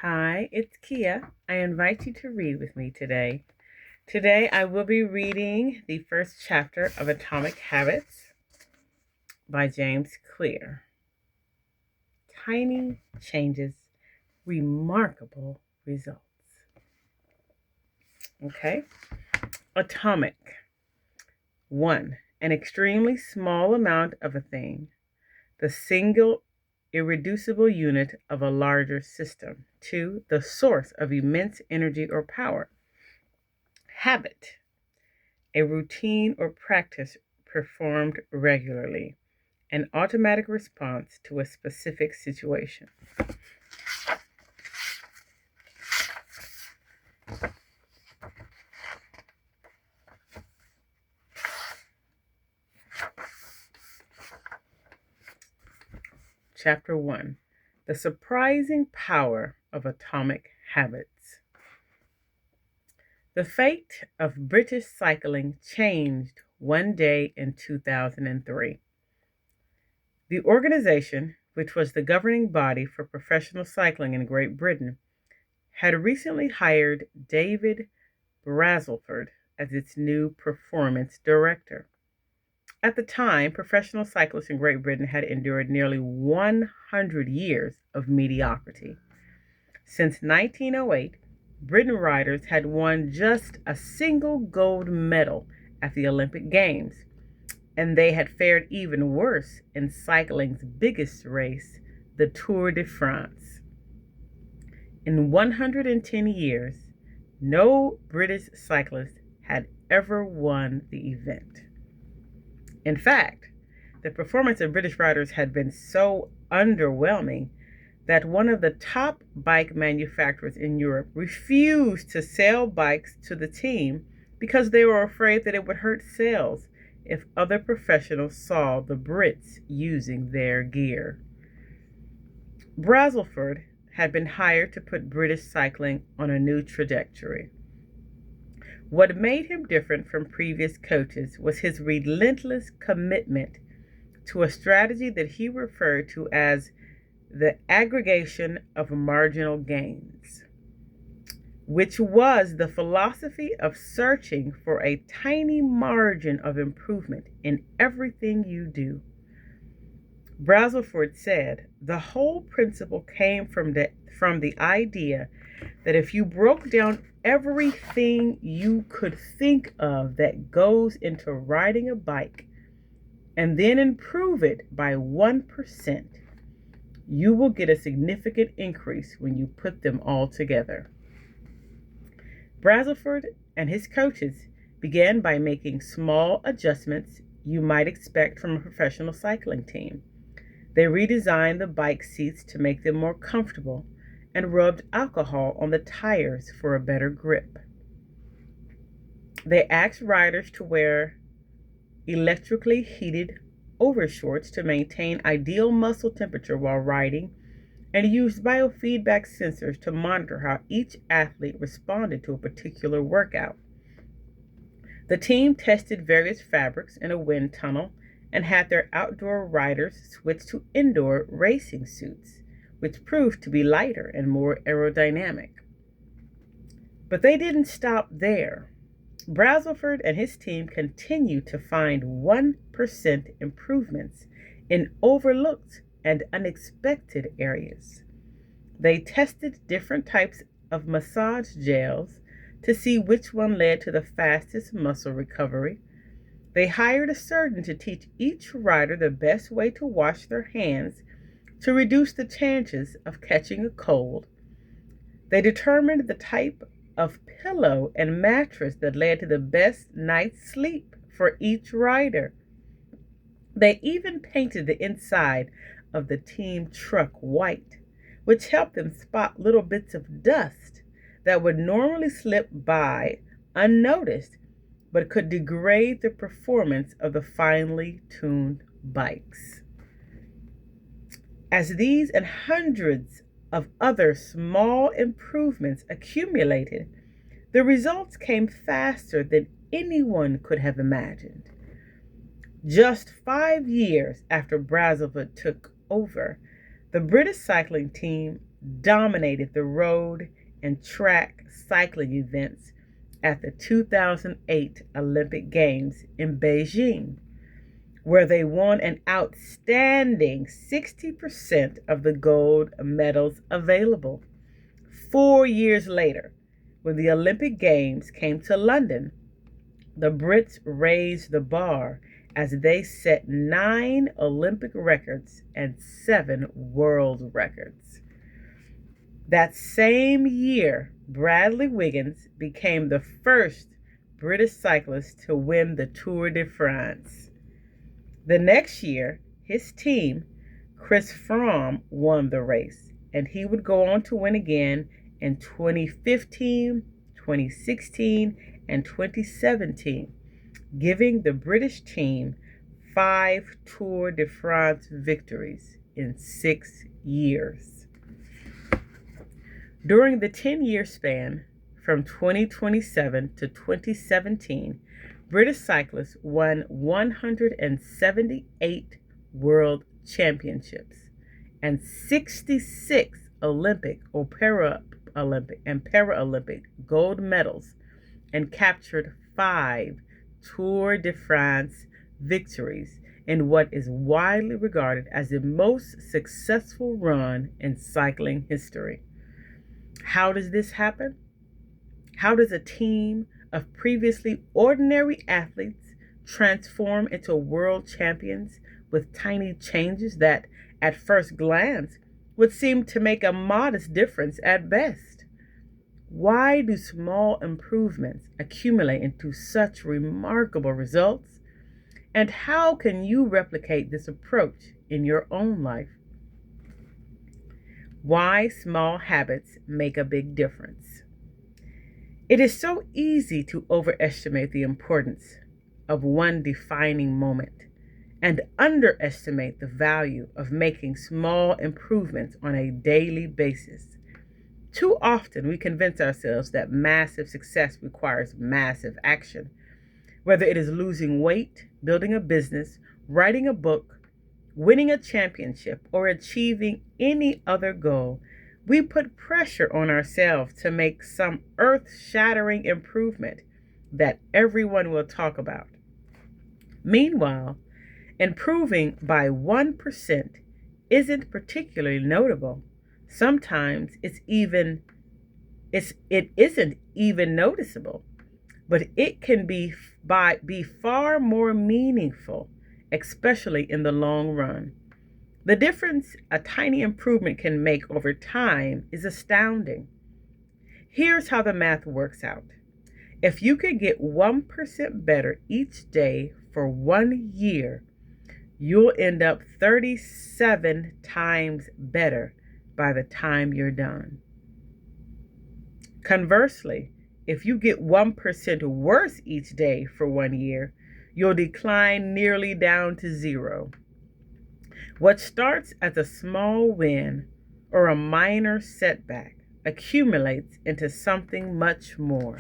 Hi, it's Kia. I invite you to read with me today. Today I will be reading the first chapter of Atomic Habits by James Clear. Tiny changes, remarkable results. Okay? Atomic. 1. An extremely small amount of a thing, the single irreducible unit of a larger system. 2. The source of immense energy or power. Habit. A routine or practice performed regularly, an automatic response to a specific situation. Chapter 1. The surprising power of atomic habits. The fate of British cycling changed one day in 2003. The organization, which was the governing body for professional cycling in Great Britain, had recently hired David Brailsford as its new performance director. At the time, professional cyclists in Great Britain had endured nearly 100 years of mediocrity. Since 1908, Britain riders had won just a single gold medal at the Olympic Games, and they had fared even worse in cycling's biggest race, the Tour de France. In 110 years, no British cyclist had ever won the event. In fact, the performance of British riders had been so underwhelming that one of the top bike manufacturers in Europe refused to sell bikes to the team because they were afraid that it would hurt sales if other professionals saw the Brits using their gear. Brailsford had been hired to put British cycling on a new trajectory. What made him different from previous coaches was his relentless commitment to a strategy that he referred to as the aggregation of marginal gains, which was the philosophy of searching for a tiny margin of improvement in everything you do. Brailsford said the whole principle came from the idea that if you broke down everything you could think of that goes into riding a bike and then improve it by 1%, you will get a significant increase when you put them all together. Brailsford and his coaches began by making small adjustments you might expect from a professional cycling team. They redesigned the bike seats to make them more comfortable and rubbed alcohol on the tires for a better grip. They asked riders to wear electrically heated overshorts to maintain ideal muscle temperature while riding, and used biofeedback sensors to monitor how each athlete responded to a particular workout. The team tested various fabrics in a wind tunnel and had their outdoor riders switch to indoor racing suits, which proved to be lighter and more aerodynamic. But they didn't stop there. Brailsford and his team continued to find 1% improvements in overlooked and unexpected areas. They tested different types of massage gels to see which one led to the fastest muscle recovery. They hired a surgeon to teach each rider the best way to wash their hands to reduce the chances of catching a cold. They determined the type of pillow and mattress that led to the best night's sleep for each rider. They even painted the inside of the team truck white, which helped them spot little bits of dust that would normally slip by unnoticed but could degrade the performance of the finely tuned bikes. As these and hundreds of other small improvements accumulated, the results came faster than anyone could have imagined. Just 5 years after Brailsford took over, the British cycling team dominated the road and track cycling events at the 2008 Olympic Games in Beijing, where they won an outstanding 60% of the gold medals available. 4 years later, when the Olympic Games came to London, the Brits raised the bar as they set 9 Olympic records and 7 world records. That same year, Bradley Wiggins became the first British cyclist to win the Tour de France. The next year, his team, Chris Froome, won the race, and he would go on to win again in 2015, 2016, and 2017, giving the British team 5 Tour de France victories in 6 years. During the 10-year span from 2027 to 2017, British cyclists won 178 world championships and 66 Olympic or Paralympic gold medals and captured 5 Tour de France victories in what is widely regarded as the most successful run in cycling history. How does this happen? How does a team of previously ordinary athletes transform into world champions with tiny changes that, at first glance, would seem to make a modest difference at best? Why do small improvements accumulate into such remarkable results? And how can you replicate this approach in your own life? Why small habits make a big difference. It is so easy to overestimate the importance of one defining moment and underestimate the value of making small improvements on a daily basis. Too often we convince ourselves that massive success requires massive action. Whether it is losing weight, building a business, writing a book, winning a championship, or achieving any other goal, we put pressure on ourselves to make some earth-shattering improvement that everyone will talk about. Meanwhile, improving by 1% isn't particularly notable. Sometimes it isn't even noticeable, but it can be far more meaningful, especially in the long run. The difference a tiny improvement can make over time is astounding. Here's how the math works out. If you could get 1% better each day for 1 year, you'll end up 37 times better by the time you're done. Conversely, if you get 1% worse each day for 1 year, you'll decline nearly down to 0. What starts as a small win or a minor setback accumulates into something much more.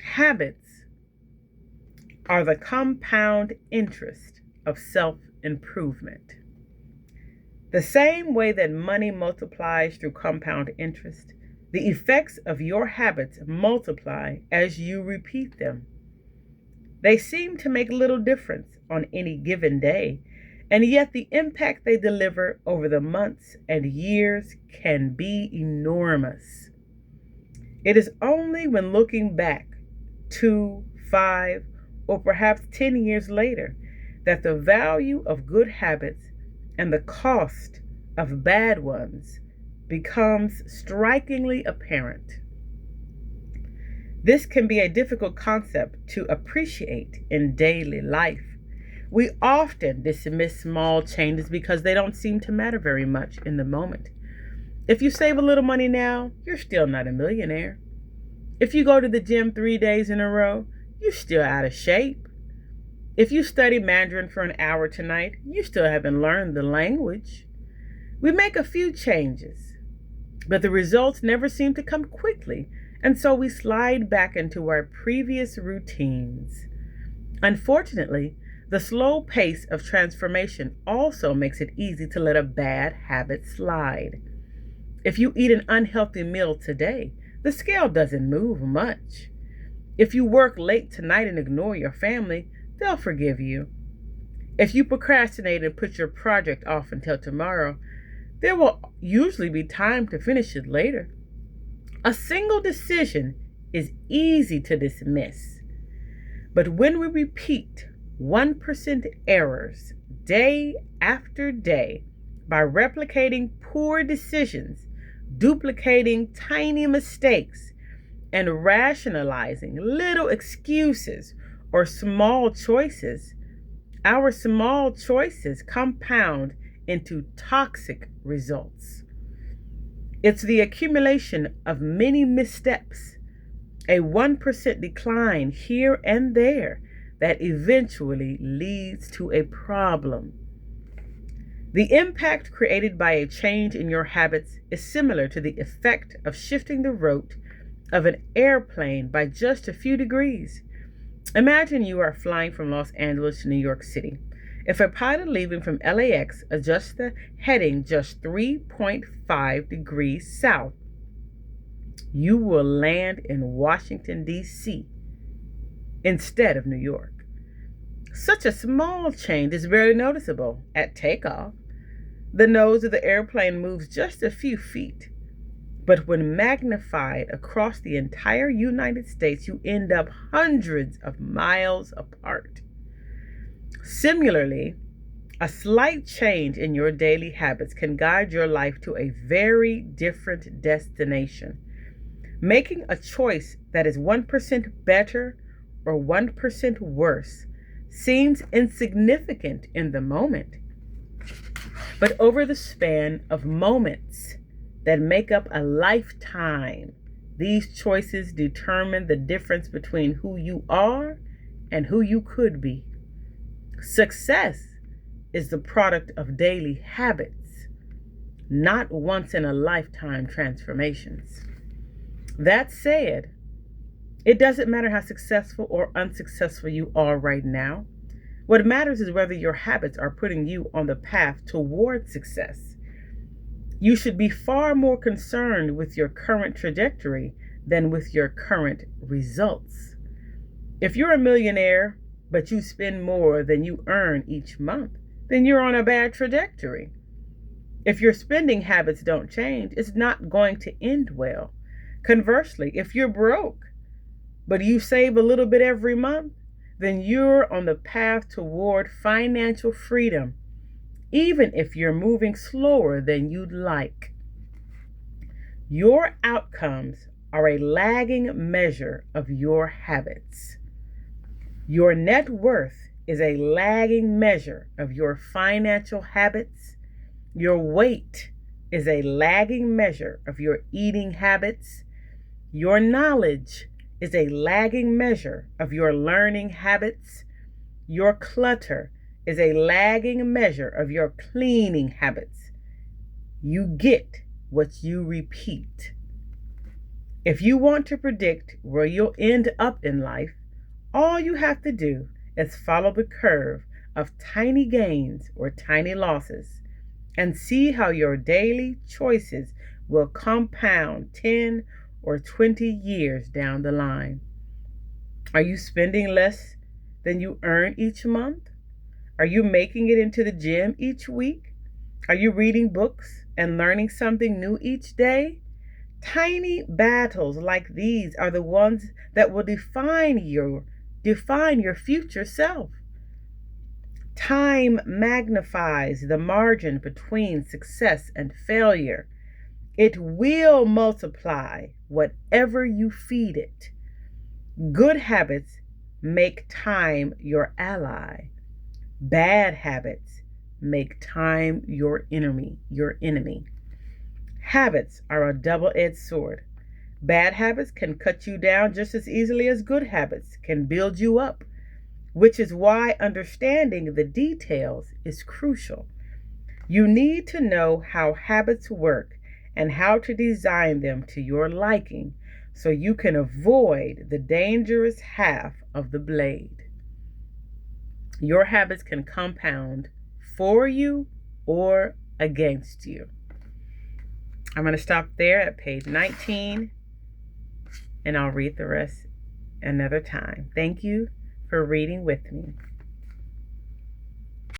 Habits are the compound interest of self-improvement. The same way that money multiplies through compound interest, the effects of your habits multiply as you repeat them. They seem to make little difference on any given day, and yet the impact they deliver over the months and years can be enormous. It is only when looking back 2, 5, or perhaps 10 years later that the value of good habits and the cost of bad ones becomes strikingly apparent. This can be a difficult concept to appreciate in daily life. We often dismiss small changes because they don't seem to matter very much in the moment. If you save a little money now, you're still not a millionaire. If you go to the gym 3 days in a row, you're still out of shape. If you study Mandarin for an hour tonight, you still haven't learned the language. We make a few changes, but the results never seem to come quickly, and so we slide back into our previous routines. Unfortunately, The slow pace of transformation also makes it easy to let a bad habit slide. If you eat an unhealthy meal today, the scale doesn't move much. If you work late tonight and ignore your family, they'll forgive you. If you procrastinate and put your project off until tomorrow, there will usually be time to finish it later. A single decision is easy to dismiss, but when we repeat 1% errors day after day by replicating poor decisions, duplicating tiny mistakes, and rationalizing little excuses or small choices, our small choices compound into toxic results. It's the accumulation of many missteps, a 1% decline here and there, that eventually leads to a problem. The impact created by a change in your habits is similar to the effect of shifting the route of an airplane by just a few degrees. Imagine you are flying from Los Angeles to New York City. If a pilot leaving from LAX adjusts the heading just 3.5 degrees south, you will land in Washington, D.C. instead of New York. Such a small change is barely noticeable at takeoff. The nose of the airplane moves just a few feet. But when magnified across the entire United States, you end up hundreds of miles apart. Similarly, a slight change in your daily habits can guide your life to a very different destination. Making a choice that is 1% better or 1% worse seems insignificant in the moment. But over the span of moments that make up a lifetime, these choices determine the difference between who you are and who you could be. Success is the product of daily habits, not once in a lifetime transformations. That said, it doesn't matter how successful or unsuccessful you are right now. What matters is whether your habits are putting you on the path toward success. You should be far more concerned with your current trajectory than with your current results. If you're a millionaire, but you spend more than you earn each month, then you're on a bad trajectory. If your spending habits don't change, it's not going to end well. Conversely, if you're broke, but you save a little bit every month, then you're on the path toward financial freedom, even if you're moving slower than you'd like. Your outcomes are a lagging measure of your habits. Your net worth is a lagging measure of your financial habits. Your weight is a lagging measure of your eating habits. Your knowledge is a lagging measure of your learning habits. Your clutter is a lagging measure of your cleaning habits. You get what you repeat. If you want to predict where you'll end up in life, all you have to do is follow the curve of tiny gains or tiny losses and see how your daily choices will compound 10 or 20 years down the line. Are you spending less than you earn each month? Are you making it into the gym each week? Are you reading books and learning something new each day? Tiny battles like these are the ones that will define your future self. Time magnifies the margin between success and failure. It will multiply whatever you feed it. Good habits make time your ally. Bad habits make time your enemy. Habits are a double-edged sword. Bad habits can cut you down just as easily as good habits can build you up, which is why understanding the details is crucial. You need to know how habits work and how to design them to your liking so you can avoid the dangerous half of the blade. Your habits can compound for you or against you. I'm going to stop there at page 19, and I'll read the rest another time. Thank you for reading with me.